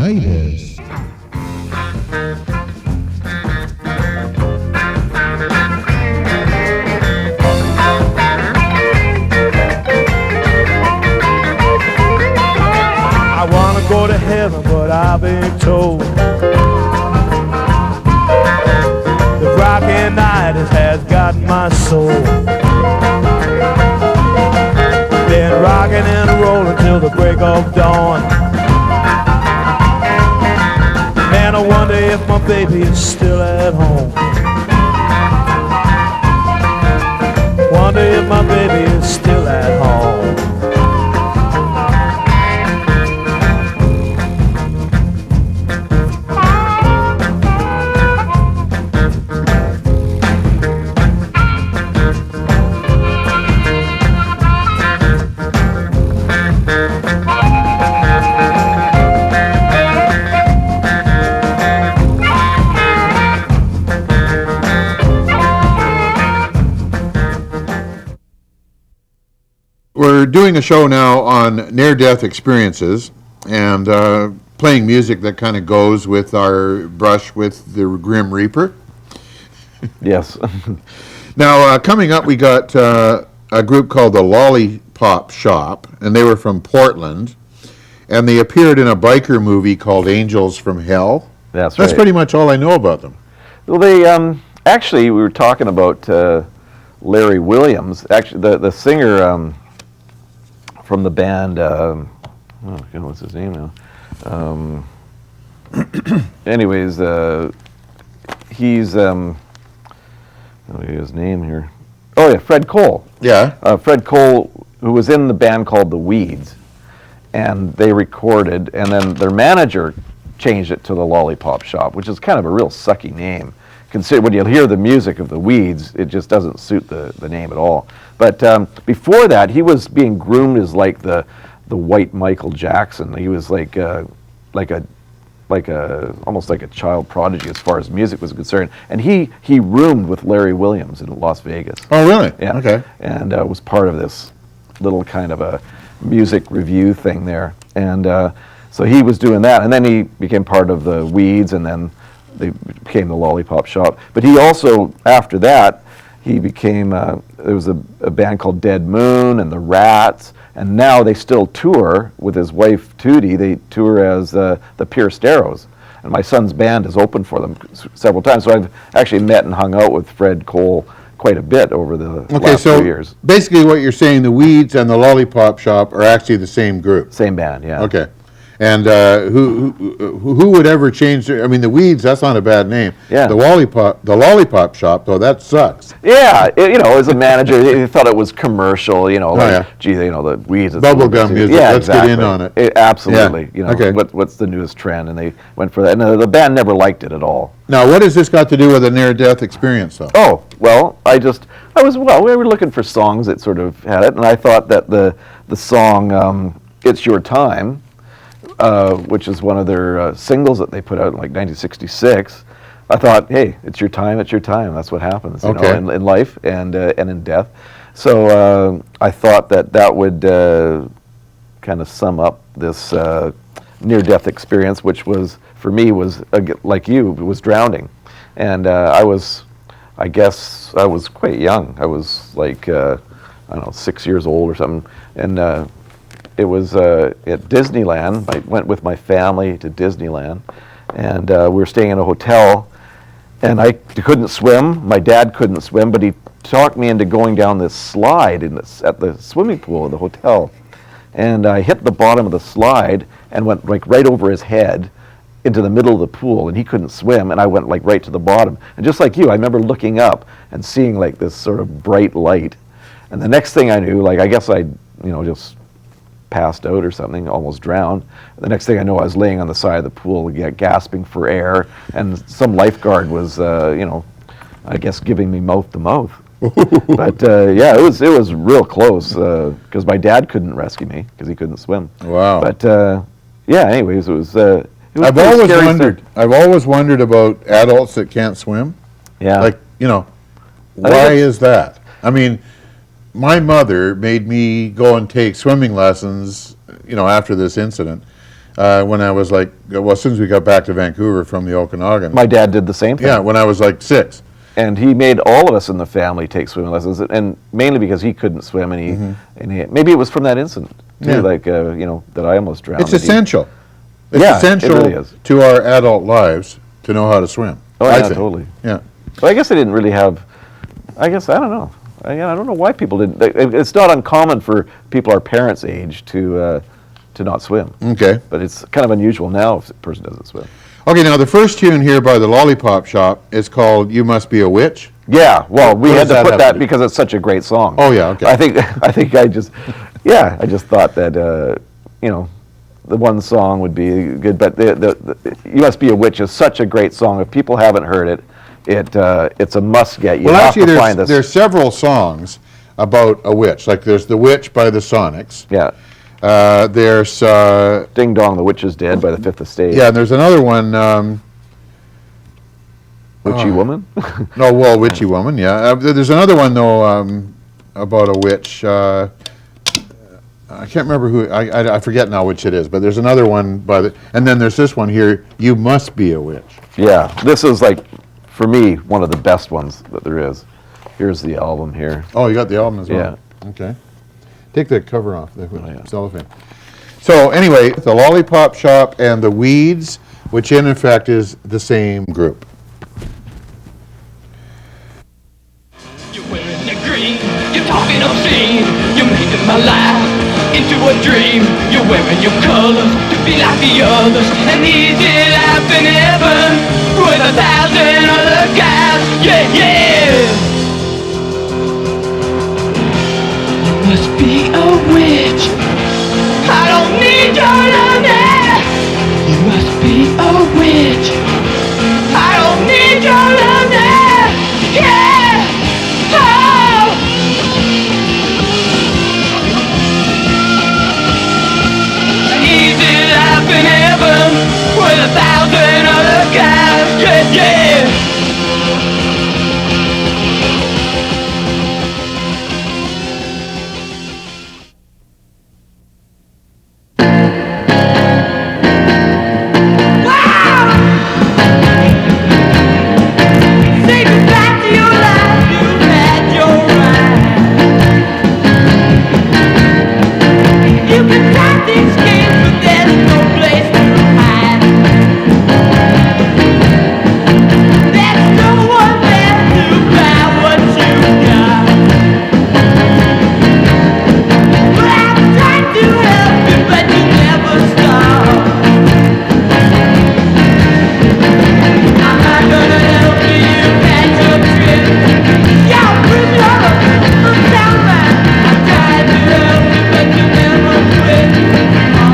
Rockinitis. I wanna go to heaven, but I've been told the Rockinitis has got my soul. Been rocking and rolling till the break of dawn. Man, I wonder if my baby is still at home. Wonder if my baby is still at home. We're doing a show now on near-death experiences and playing music that kind of goes with our brush with the Grim Reaper. Yes. Now, coming up, we got a group called the Lollipop Shop, and they were from Portland, and they appeared in a biker movie called Angels from Hell. That's That's right. pretty much all I know about them. Well, they actually, we were talking about Larry Williams. Actually, the singer from the band. Oh, God, what's his name now? Anyways, he's let me get his name here. Oh yeah, Fred Cole. Yeah. Fred Cole, who was in the band called the Weeds, and they recorded, and then their manager changed it to the Lollipop Shop, which is kind of a real sucky name. Consider when you hear the music of the Weeds, it just doesn't suit the name at all. But before that, he was being groomed as like the white Michael Jackson. He was like a almost like a child prodigy as far as music was concerned. And he roomed with Larry Williams in Las Vegas. Oh, really? Yeah. Okay. And was part of this little kind of a music review thing there. And so he was doing that, and then he became part of the Weeds, and then they became the Lollipop Shop. But he also, after that, he became, there was a band called Dead Moon and the Rats, and now they still tour with his wife Tootie. They tour as the Pierced Arrows, and my son's band has opened for them several times. So I've actually met and hung out with Fred Cole quite a bit over the last few years. Basically what you're saying, the Weeds and the Lollipop Shop are actually the same group. Same band, yeah. Okay. And who would ever change their, I mean, the Weeds, that's not a bad name. Yeah. The Lollipop Shop, though, that sucks. Yeah, as a manager, he thought it was commercial, yeah. Gee, the Weeds. Bubblegum music, yeah, let's exactly. get in on it. Absolutely, Yeah. Okay. What's the newest trend, and they went for that. And the band never liked it at all. Now, what has this got to do with a near-death experience, though? Oh, well, we were looking for songs that sort of had it, and I thought that the song, It's Your Time, which is one of their singles that they put out in like 1966. I thought, hey, it's your time, That's what happens, Okay. in life and in death. So I thought that would kind of sum up this near-death experience, which was, for me, was like you, it was drowning. And I guess I was quite young. I was like, I don't know, 6 years old or something. And it was at Disneyland. I went with my family to Disneyland, and we were staying in a hotel, and I couldn't swim. My dad couldn't swim, but he talked me into going down this slide at the swimming pool of the hotel. And I hit the bottom of the slide and went like right over his head into the middle of the pool, and he couldn't swim, and I went like right to the bottom. And just like you, I remember looking up and seeing like this sort of bright light. And the next thing I knew, like I guess I, just passed out or something, almost drowned. The next thing I know, I was laying on the side of the pool, gasping for air, and some lifeguard was, I guess giving me mouth to mouth. But yeah, it was real close because my dad couldn't rescue me because he couldn't swim. Wow. But yeah, anyways, it was I've always wondered about adults that can't swim. Yeah. Like, why is that? I mean, my mother made me go and take swimming lessons, after this incident. when I was like, well, as soon as we got back to Vancouver from the Okanagan. My dad did the same thing. Yeah, when I was like 6. And he made all of us in the family take swimming lessons, and mainly because he couldn't swim, and maybe it was from that incident too, Yeah. like that I almost drowned. It's essential. It's Yeah, it essential really is. to our adult lives to know how to swim. Oh, I yeah, think. totally. Yeah. But I guess I didn't really have. I guess I don't know. I don't know why people didn't. It's not uncommon for people our parents' age to not swim. Okay. But it's kind of unusual now if a person doesn't swim. Okay, now the first tune here by the Lollipop Shop is called "You Must Be a Witch." Yeah, well, we What had does to that put have that to do? because it's such a great song. Oh, yeah, okay. I think I just thought that the one song would be good, but the "You Must Be a Witch" is such a great song. If people haven't heard it, it's a must get. You Well, have actually, to find this. there's several songs about a witch. Like there's "The Witch" by the Sonics. Yeah, There's "Ding Dong, the Witch is Dead" by the Fifth Estate. yeah, and there's another one. Witchy Woman. No, well, Witchy Woman. Yeah, there's another one though about a witch. I can't remember who. I forget now which it is. But there's another one and then there's this one here. "You Must Be a Witch." Yeah, this is like, for me, one of the best ones that there is. Here's the album here. Oh, you got the album as well. Yeah. Okay. Take the cover off, the yeah. cellophane. So anyway, the Lollipop Shop and the Weeds, which in effect is the same group. You're wearing the green, you're talking obscene, you're making my life into a dream. You're wearing your colors to be like the others, an easy life in heaven with 1,000 other guys. Yeah, yeah. You must be a witch. I don't need your love now. You must be a witch. I don't need your love now. Yeah. Oh. An easy life in heaven with 1,000 other guys. Yeah, yeah. Say goodbye to your life, you've had your ride. You can try these games, but there's no place to hide. There's no one there to buy what you got. But I've tried to help you, but you never stop. I'm not gonna help you catch your drift. Y'all bring love, I'm down right. I tried to help you, but you never quit.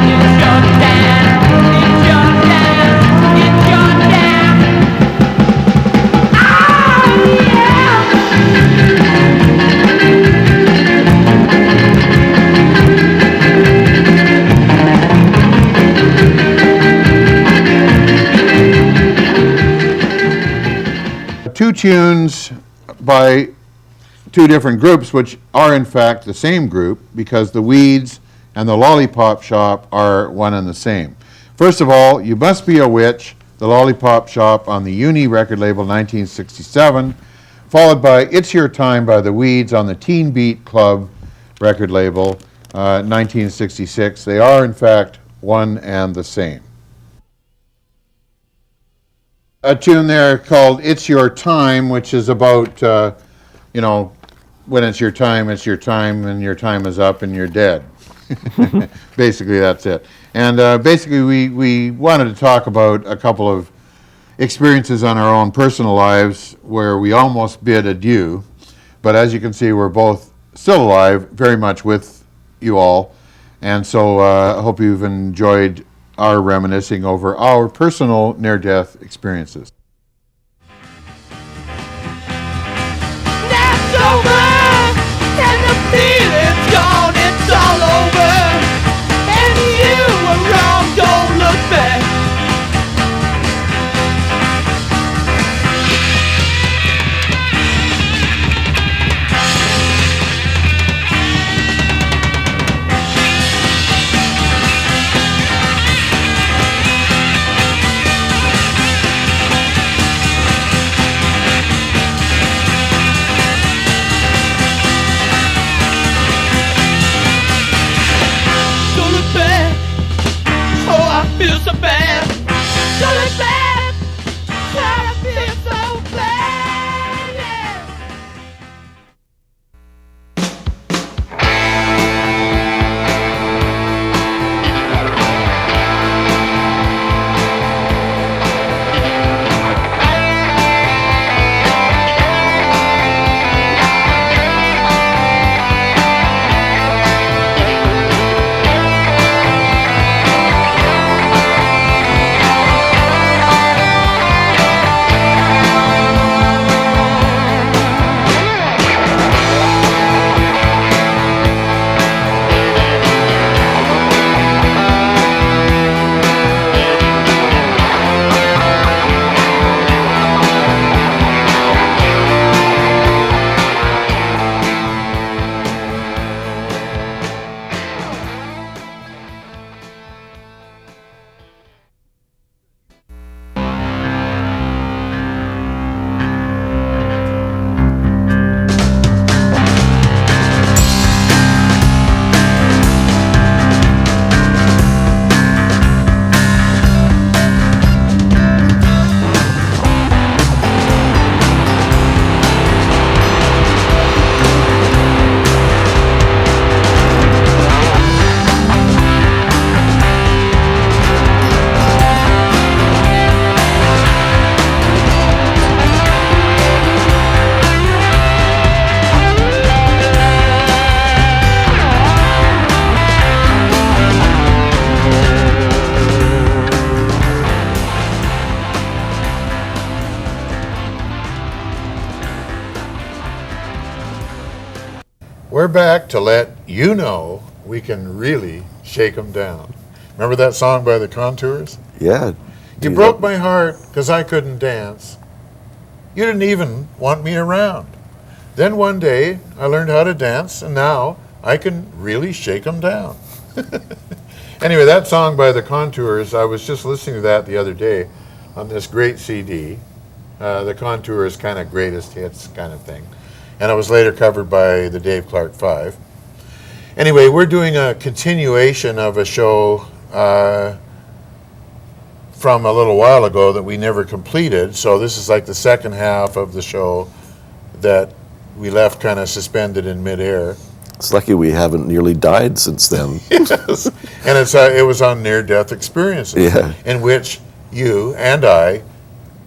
It's your time, it's your time, it's your time. Oh yeah. Two tunes by two different groups, which are in fact the same group because the Weeds and the Lollipop Shop are one and the same. First of all, "You Must Be a Witch," the Lollipop Shop on the Uni record label 1967, followed by "It's Your Time" by the Weeds on the Teen Beat Club record label 1966. They are in fact one and the same. A tune there called "It's Your Time," which is about, when it's your time, and your time is up and you're dead. Basically, that's it. And basically, we wanted to talk about a couple of experiences on our own personal lives where we almost bid adieu. But as you can see, we're both still alive, very much with you all. And so I hope you've enjoyed our reminiscing over our personal near-death experiences. That's over, and the feeling's gone, it's all over. And you were wrong, don't look back. We're back to let you know we can really shake 'em down. Remember that song by the Contours? Yeah. You broke my heart because I couldn't dance. You didn't even want me around. Then one day I learned how to dance, and now I can really shake 'em down. Anyway, that song by the Contours, I was just listening to that the other day on this great CD, the Contours kind of greatest hits kind of thing. And it was later covered by the Dave Clark Five. Anyway, we're doing a continuation of a show from a little while ago that we never completed. So this is like the second half of the show that we left kind of suspended in midair. It's lucky we haven't nearly died since then. Yes. And it was on near-death experiences, Yeah. in which you and I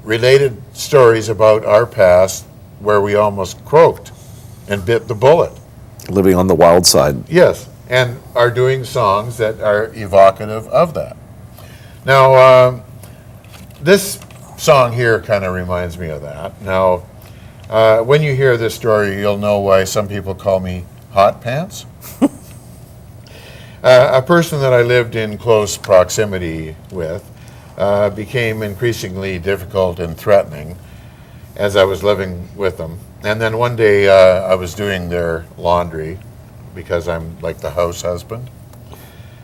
related stories about our past where we almost croaked and bit the bullet. Living on the wild side. Yes, and are doing songs that are evocative of that. Now, this song here kind of reminds me of that. Now, when you hear this story, you'll know why some people call me Hot Pants. A person that I lived in close proximity with became increasingly difficult and threatening as I was living with them. And then one day I was doing their laundry because I'm like the house husband.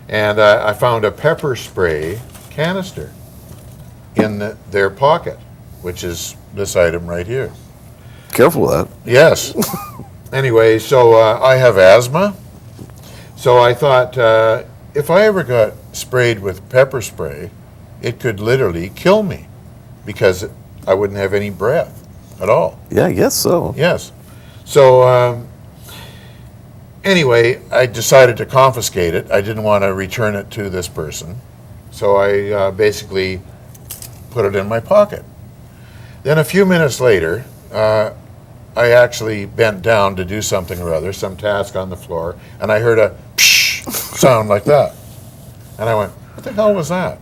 And I found a pepper spray canister in their pocket, which is this item right here. Careful with that. Yes. Anyway, so I have asthma. So I thought if I ever got sprayed with pepper spray, it could literally kill me because I wouldn't have any breath at all. Yeah, I guess so. Yes. So anyway, I decided to confiscate it. I didn't want to return it to this person. So I basically put it in my pocket. Then a few minutes later, I actually bent down to do something or other, some task on the floor, and I heard a psh sound like that. And I went, what the hell was that?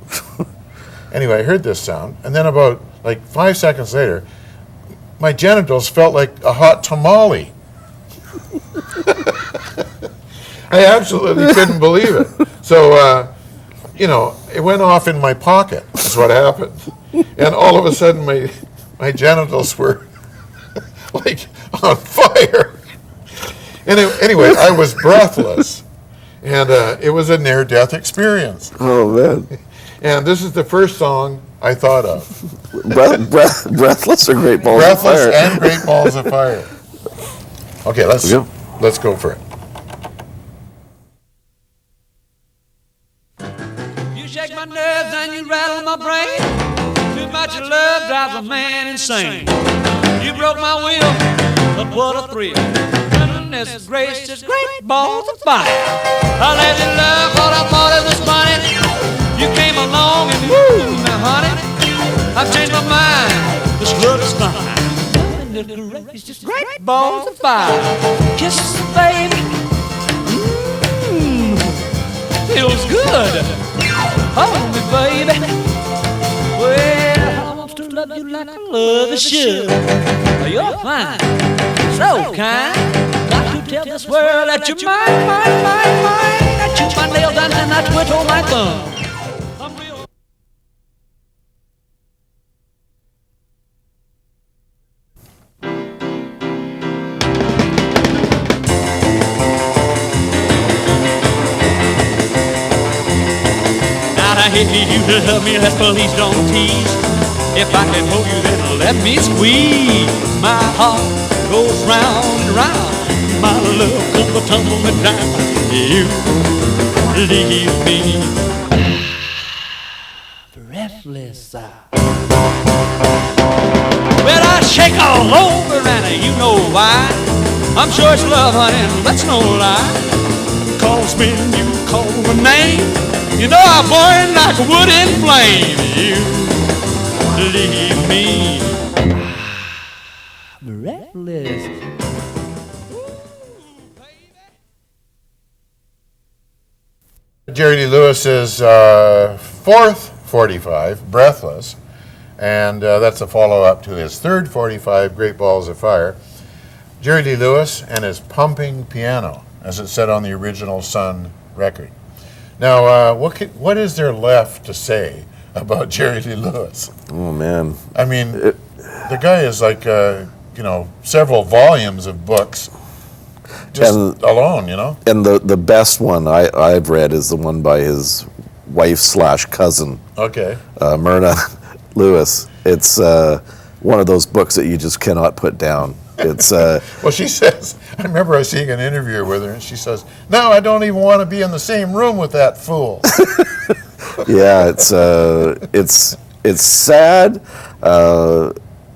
Anyway, I heard this sound, and then about like 5 seconds later, my genitals felt like a hot tamale. I absolutely couldn't believe it. So, it went off in my pocket, is what happened. And all of a sudden, my genitals were like on fire. And anyway, I was breathless. And it was a near-death experience. Oh, man. And this is the first song I thought of. Breathless or Great Balls of Fire? Breathless and Great Balls of Fire. Okay, let's go for it. You shake my nerves and you rattle my brain. Too much of love drives a man insane. You broke my will, but what a thrill. Goodness gracious, great balls of fire. I let you love what I thought it was funny. You came along and woo, now honey, I've changed my mind. This love is fine. Goodness gracious, great balls of fire. Kisses, baby. Feels good. Hold me, baby. Well, I want to love you like I love a should. You're fine, so kind. Got to tell this world that you're mine. I chew my nails and then I twiddle my thumb. I'm real. If you love me, let's please don't tease. If I can hold you, then let me squeeze. My heart goes round and round. My love comes tumbling down. You leave me breathless. Well, I shake all over, and you know why. I'm sure it's love, honey, and that's no lie. 'Cause when you call my name, you know I burn like wood in flame. You leave me breathless. Jerry Lee Lewis's fourth 45, Breathless, and that's a follow-up to his third 45, Great Balls of Fire. Jerry Lee Lewis and his pumping piano, as it said on the original Sun record. Now, what is there left to say about Jerry Lee Lewis? Oh, man. I mean, the guy is like, several volumes of books just alone, And the best one I've read is the one by his wife/cousin, Okay. Myrna Lewis. It's one of those books that you just cannot put down. It's Well, she says, I remember seeing an interview with her, and she says, "No, I don't even want to be in the same room with that fool." yeah, it's sad.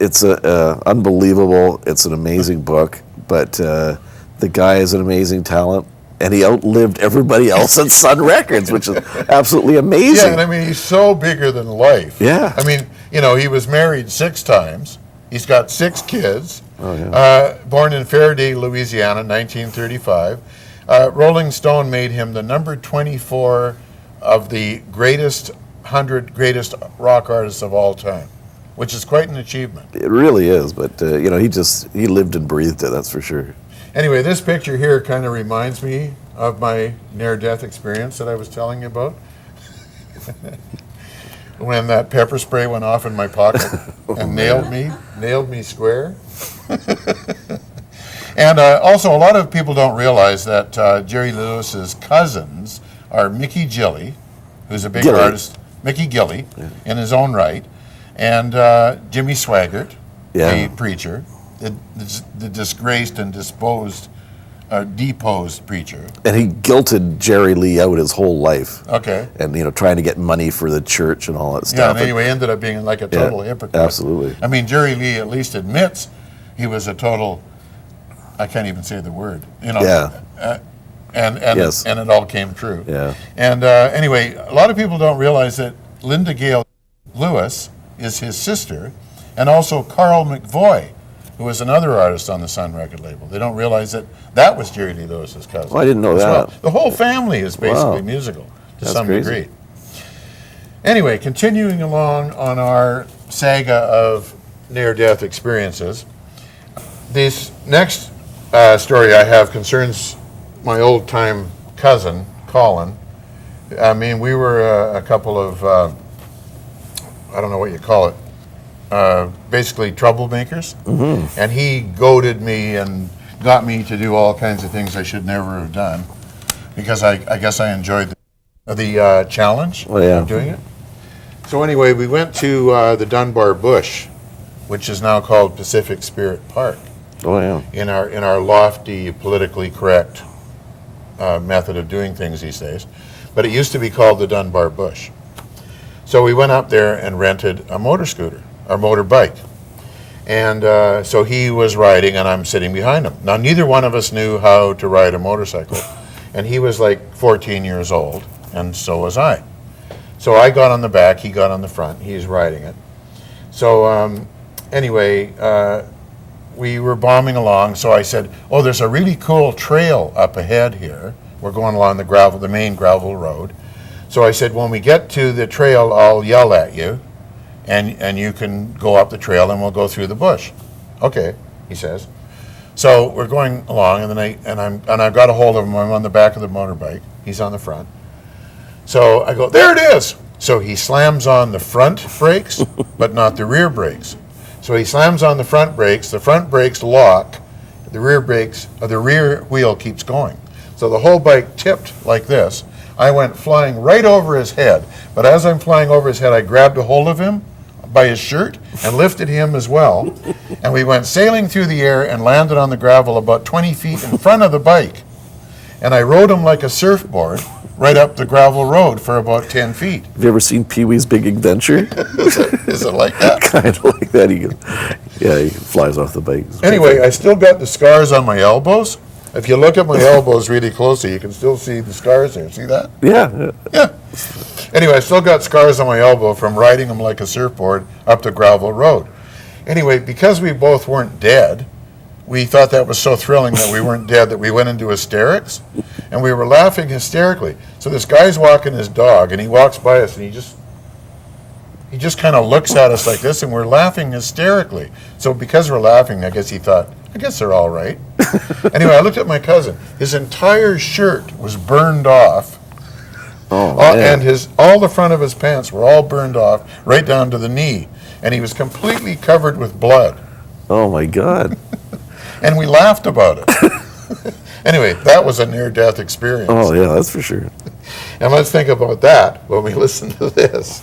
It's unbelievable. It's an amazing book, but the guy is an amazing talent, and he outlived everybody else at Sun Records, which is absolutely amazing. Yeah, and I mean, he's so bigger than life. Yeah. I mean, he was married 6 times. He's got 6 kids. Oh, yeah. Born in Faraday, Louisiana, 1935. Rolling Stone made him the number 24 of the 100 greatest rock artists of all time, which is quite an achievement. It really is, but he lived and breathed it. That's for sure. Anyway, this picture here kind of reminds me of my near-death experience that I was telling you about. When that pepper spray went off in my pocket and nailed me square. And also, a lot of people don't realize that Jerry Lewis's cousins are Mickey Gilley, who's a big artist, Mickey Gilley, in his own right, and Jimmy Swaggart, the preacher, the disgraced and deposed preacher. And he guilted Jerry Lee out his whole life. Okay. And trying to get money for the church and all that Yeah, stuff. and anyway, ended up being like a total hypocrite. Absolutely. I mean, Jerry Lee at least admits he was a total, I can't even say the word, Yeah. And Yes. and it all came true. Yeah. And anyway, a lot of people don't realize that Linda Gale Lewis is his sister, and also Carl McVoy, who was another artist on the Sun record label. They don't realize that was Jerry Lee Lewis's cousin. Oh, I didn't know as that. well. The whole family is basically Wow. musical to That's some crazy. degree. Anyway, continuing along on our saga of near-death experiences, this next story I have concerns my old-time cousin, Colin. I mean, we were a couple of, I don't know what you call it, basically troublemakers. Mm-hmm. And he goaded me and got me to do all kinds of things I should never have done, because I guess I enjoyed the challenge of doing it. So anyway, we went to the Dunbar Bush, which is now called Pacific Spirit Park. Oh, yeah. In our lofty, politically correct method of doing things these days. But it used to be called the Dunbar Bush. So we went up there and rented a motor scooter, or motorbike. And so he was riding and I'm sitting behind him. Now, neither one of us knew how to ride a motorcycle. And he was like 14 years old, and so was I. So I got on the back, he got on the front, he's riding it. So anyway, we were bombing along, so I said, "Oh, there's a really cool trail up ahead here." We're going along the main gravel road. So I said, "When we get to the trail, I'll yell at you, and you can go up the trail, and we'll go through the bush." "Okay," he says. So we're going along, and then I've got a hold of him. I'm on the back of the motorbike. He's on the front. So I go, "There it is!" So he slams on the front brakes, but not the rear brakes. So he slams on the front brakes lock, the rear wheel keeps going. So the whole bike tipped like this. I went flying right over his head, but as I'm flying over his head, I grabbed a hold of him by his shirt and lifted him as well, and we went sailing through the air and landed on the gravel about 20 feet in front of the bike. And I rode him like a surfboard right up the gravel road for about 10 feet. Have you ever seen Pee-wee's Big Adventure? Is it like that? Kind of like that. He flies off the bike. Anyway, I still got the scars on my elbows. If you look at my elbows really closely, you can still see the scars there. See that? Yeah. Yeah. Anyway, I still got scars on my elbow from riding them like a surfboard up the gravel road. Anyway, because we both weren't dead, we thought that was so thrilling that we weren't dead that we went into hysterics, and we were laughing hysterically. So this guy's walking his dog, and he walks by us, and he just he just kind of looks at us like this, and we're laughing hysterically. So because we're laughing, I guess he thought, I guess they're all right. Anyway, I looked at my cousin. His entire shirt was burned off. And all the front of his pants were all burned off, right down to the knee. And he was completely covered with blood. Oh, my God. And we laughed about it. Anyway, that was a near-death experience. Oh, yeah, that's for sure. And let's think about that when we listen to this.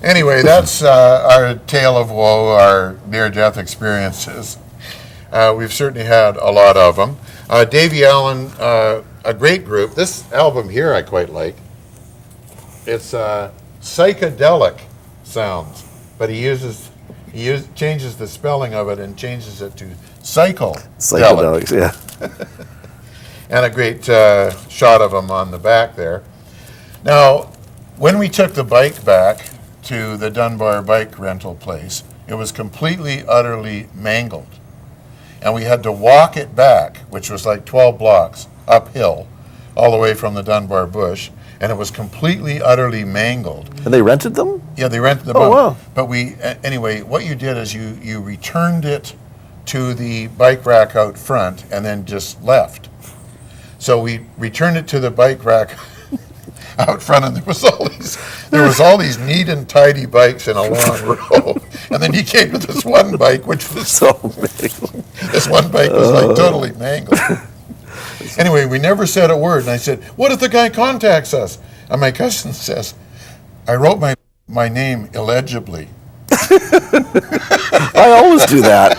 Anyway, that's our tale of woe, our near-death experiences. We've certainly had a lot of them. Davy Allen, a great group. This album here I quite like. It's psychedelic sounds, but he changes the spelling of it and changes it to psychedelics, yeah. And a great shot of him on the back there. Now, when we took the bike back to the Dunbar bike rental place, it was completely, utterly mangled. And we had to walk it back, which was like 12 blocks uphill, all the way from the Dunbar bush, and it was completely, utterly mangled. And they rented them? Yeah, they rented the Oh, bike. wow. But anyway, what you did is you returned it to the bike rack out front and then just left. So we returned it to the bike rack out front, and there was all these neat and tidy bikes in a long row. And then he came to this one bike, which was So mangled. this one bike was like totally mangled. Anyway, we never said a word, and I said, "What if the guy contacts us?" And my cousin says, "I wrote my name illegibly." I always do that.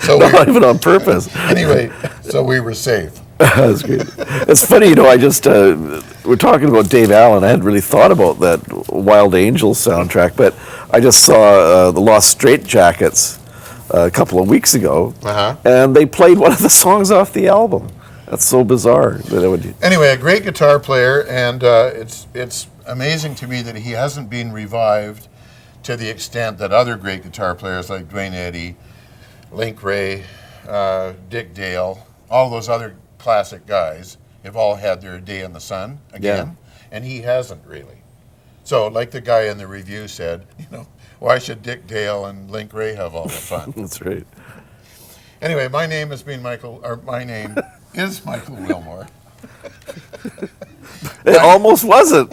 So Not even on purpose. anyway, so we were safe. That's great. It's funny, I just, we're talking about Dave Allen. I hadn't really thought about that Wild Angels soundtrack, but I just saw the Lost Straitjackets a couple of weeks ago, and they played one of the songs off the album. That's so bizarre. That it would... Anyway, a great guitar player, and it's amazing to me that he hasn't been revived to the extent that other great guitar players like Dwayne Eddy, Link Ray, Dick Dale, all those other classic guys have all had their day in the sun again, and he hasn't really. So, like the guy in the review said, why should Dick Dale and Link Ray have all the fun? That's right. Anyway, my name is Michael Willmore. It almost wasn't.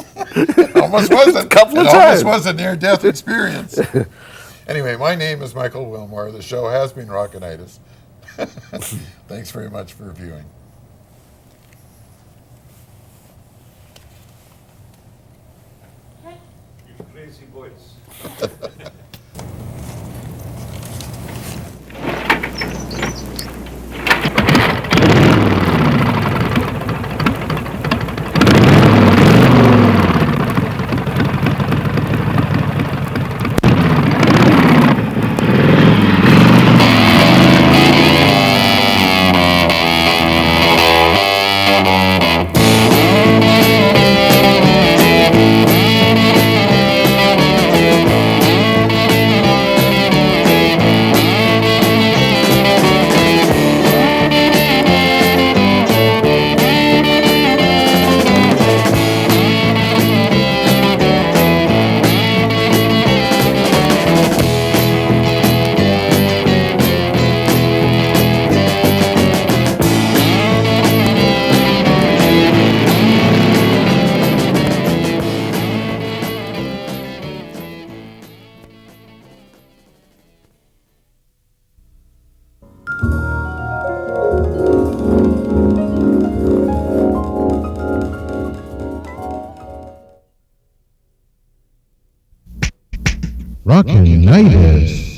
Almost wasn't. A couple of it times. Almost was a near-death experience. Anyway, my name is Michael Willmore. The show has been Rockinitis. Thanks very much for viewing. You crazy boys. Rockinitis.